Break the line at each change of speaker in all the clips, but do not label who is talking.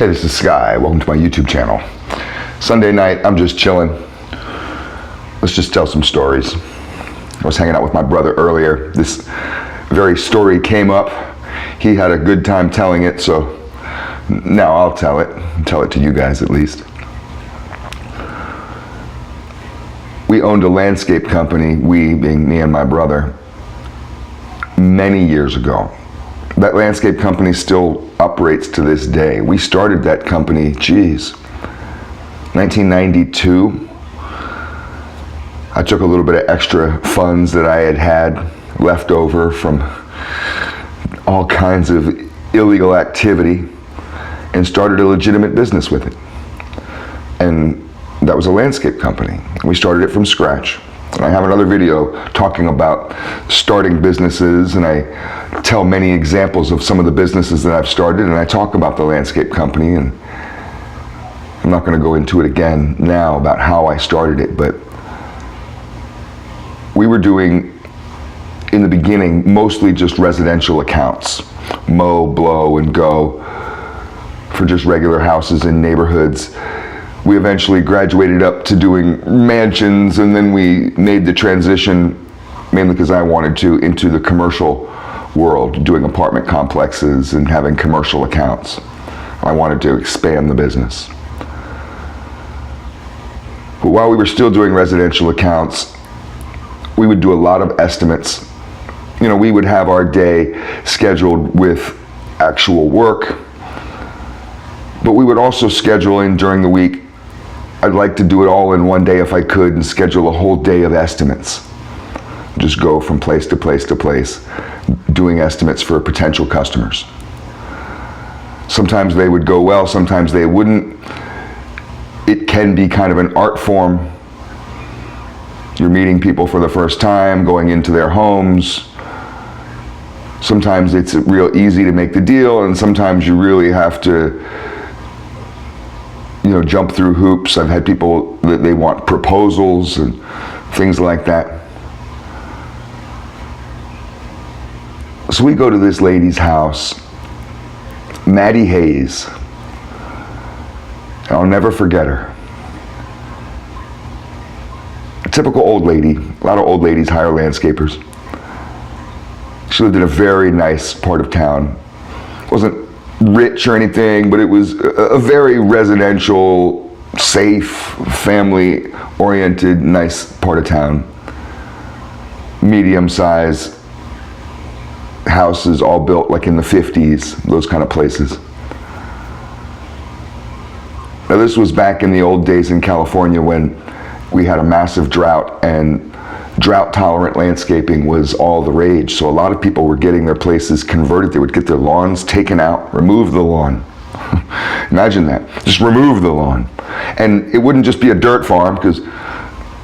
Hey, this is Sky. Welcome to my YouTube channel. Sunday night, I'm just chilling. Let's just tell some stories. I was hanging out with my brother earlier. This very story came up. He had a good time telling it, so now I'll tell it to you guys at least. We owned a landscape company, we being me and my brother, many years ago. That landscape company still operates to this day. We started that company, 1992. I took a little bit of extra funds that I had left over from all kinds of illegal activity and started a legitimate business with it. And that was a landscape company. We started it from scratch. And I have another video talking about starting businesses, and I tell many examples of some of the businesses that I've started, and I talk about the landscape company, and I'm not going to go into it again now about how I started it, but we were doing, in the beginning, mostly just residential accounts. Mow, blow, and go for just regular houses in neighborhoods. We eventually graduated up to doing mansions, and then we made the transition, mainly because I wanted to, into the commercial world, doing apartment complexes and having commercial accounts. I wanted to expand the business. But while we were still doing residential accounts, we would do a lot of estimates. You know, we would have our day scheduled with actual work, but we would also schedule in during the week. I'd like to do it all in one day if I could and schedule a whole day of estimates. Just go from place to place to place, doing estimates for potential customers. Sometimes they would go well, sometimes they wouldn't. It can be kind of an art form. You're meeting people for the first time, going into their homes. Sometimes it's real easy to make the deal, and sometimes you really have to jump through hoops. I've had people that they want proposals and things like that. So we go to this lady's house, Maddie Hayes. I'll never forget her. A typical old lady. A lot of old ladies hire landscapers. She lived in a very nice part of town. Wasn't rich or anything, but it was a very residential, safe, family-oriented, nice part of town. Medium-sized houses, all built like in the 50s, those kind of places. Now this was back in the old days in California when we had a massive drought, and drought-tolerant landscaping was all the rage. So a lot of people were getting their places converted. They would get their lawns taken out, remove the lawn. Imagine that. Just remove the lawn. And it wouldn't just be a dirt farm, because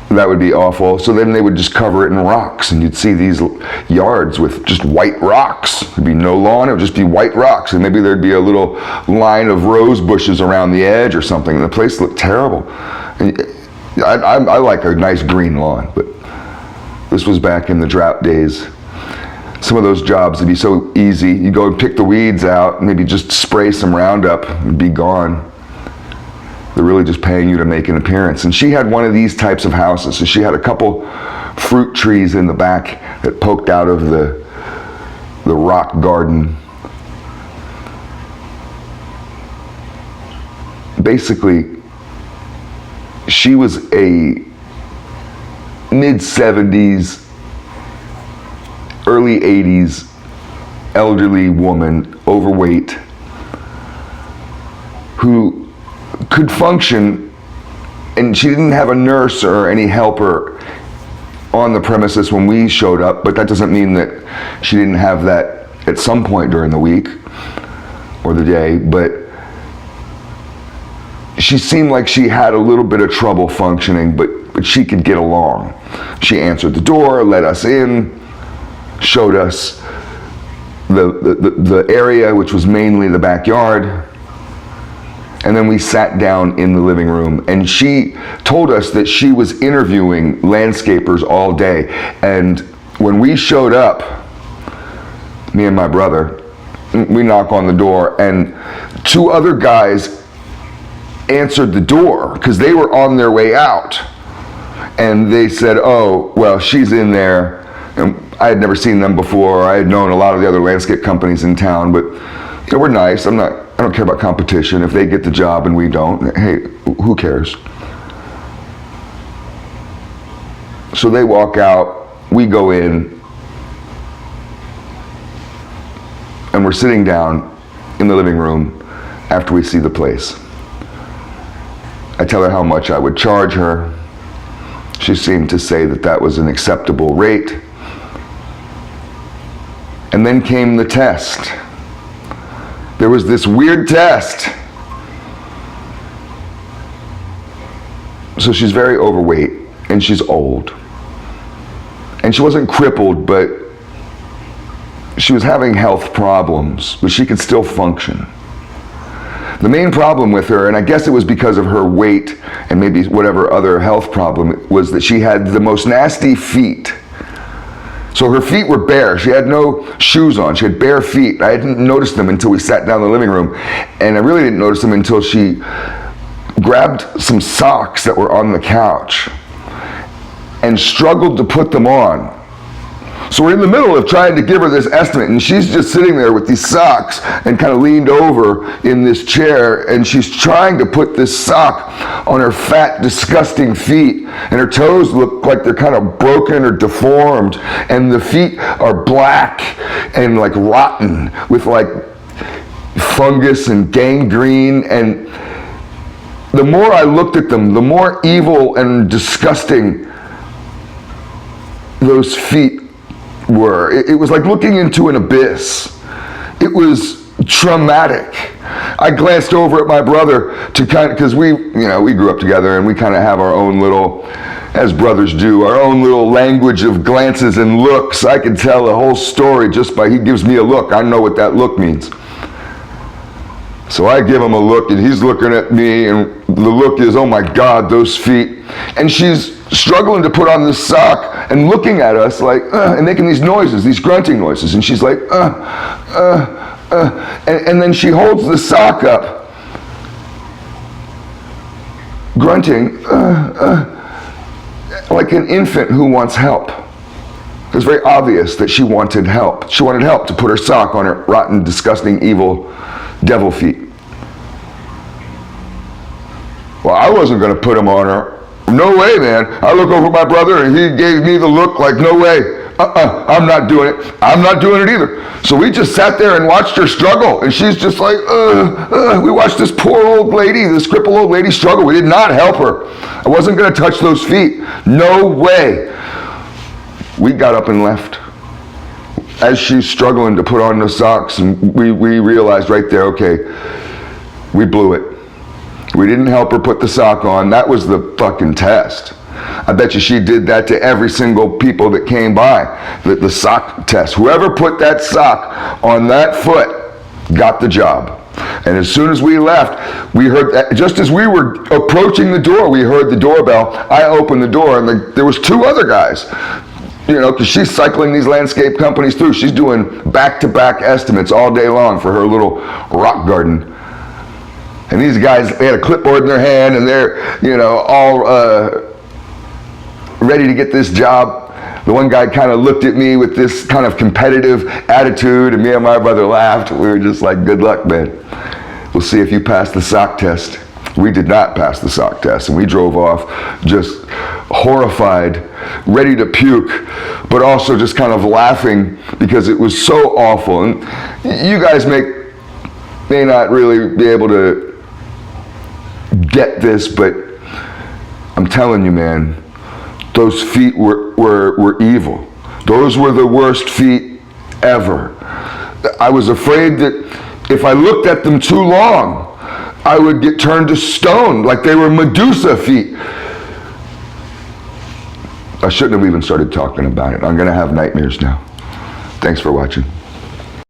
that would be awful. So then they would just cover it in rocks, and you'd see these yards with just white rocks. There'd be no lawn, it would just be white rocks, and maybe there'd be a little line of rose bushes around the edge or something, and the place looked terrible. And I like a nice green lawn, but this was back in the drought days. Some of those jobs would be so easy. You go and pick the weeds out, maybe just spray some Roundup and be gone. They're really just paying you to make an appearance. And she had one of these types of houses. So she had a couple fruit trees in the back that poked out of the rock garden. Basically, she was a mid-70s, early 80s elderly woman, overweight, who could function, and she didn't have a nurse or any helper on the premises when we showed up, but that doesn't mean that she didn't have that at some point during the week or the day, but she seemed like she had a little bit of trouble functioning, but she could get along. She answered the door, let us in, showed us the area, which was mainly the backyard, and then we sat down in the living room, and she told us that she was interviewing landscapers all day, and when we showed up, me and my brother, we knock on the door, and two other guys answered the door because they were on their way out. And they said, oh, well, she's in there. And I had never seen them before. I had known a lot of the other landscape companies in town, but we're nice. I don't care about competition. If they get the job and we don't, hey, who cares? So they walk out, we go in, and we're sitting down in the living room after we see the place. I tell her how much I would charge her. She seemed to say that that was an acceptable rate. And then came the test. There was this weird test. So she's very overweight and she's old. And she wasn't crippled, but she was having health problems, but she could still function. The main problem with her, and I guess it was because of her weight and maybe whatever other health problem, was that she had the most nasty feet. So her feet were bare. She had no shoes on. She had bare feet. I didn't notice them until we sat down in the living room. And I really didn't notice them until she grabbed some socks that were on the couch and struggled to put them on. So we're in the middle of trying to give her this estimate, and she's just sitting there with these socks and kind of leaned over in this chair, and she's trying to put this sock on her fat, disgusting feet, and her toes look like they're kind of broken or deformed, and the feet are black and like rotten with like fungus and gangrene. And the more I looked at them, the more evil and disgusting those feet were. It was like looking into an abyss. It was traumatic. I glanced over at my brother to kind of, because we grew up together and we kind of have our own little, as brothers do, our own little language of glances and looks. I could tell the whole story just by, he gives me a look. I know what that look means. So I give him a look and he's looking at me, and the look is, oh my God, those feet. And she's struggling to put on this sock and looking at us like, and making these noises, these grunting noises. And she's like, and then she holds the sock up, grunting, like an infant who wants help. It was very obvious that she wanted help. She wanted help to put her sock on her rotten, disgusting, evil devil feet. Well, I wasn't going to put them on her. No way, man. I look over at my brother and he gave me the look like, no way. I'm not doing it. I'm not doing it either. So we just sat there and watched her struggle. And she's just like, we watched this poor old lady, this crippled old lady struggle. We did not help her. I wasn't going to touch those feet. No way. We got up and left. As she's struggling to put on the socks, and we realized right there, okay, we blew it. We didn't help her put the sock on. That was the fucking test. I bet you she did that to every single people that came by. The sock test. Whoever put that sock on that foot got the job. And as soon as we left, we heard that, just as we were approaching the door, we heard the doorbell. I opened the door and there was two other guys. Because she's cycling these landscape companies through. She's doing back-to-back estimates all day long for her little rock garden. And these guys, they had a clipboard in their hand and they're, all ready to get this job. The one guy kind of looked at me with this kind of competitive attitude, and me and my brother laughed. We were just like, good luck, man. We'll see if you pass the sock test. We did not pass the sock test, and we drove off just horrified, ready to puke, but also just kind of laughing because it was so awful. And you guys may not really be able to get this, but I'm telling you, man, those feet were evil. Those were the worst feet ever. I was afraid that if I looked at them too long, I would get turned to stone, like they were Medusa feet. I shouldn't have even started talking about it. I'm going to have nightmares now. Thanks for watching.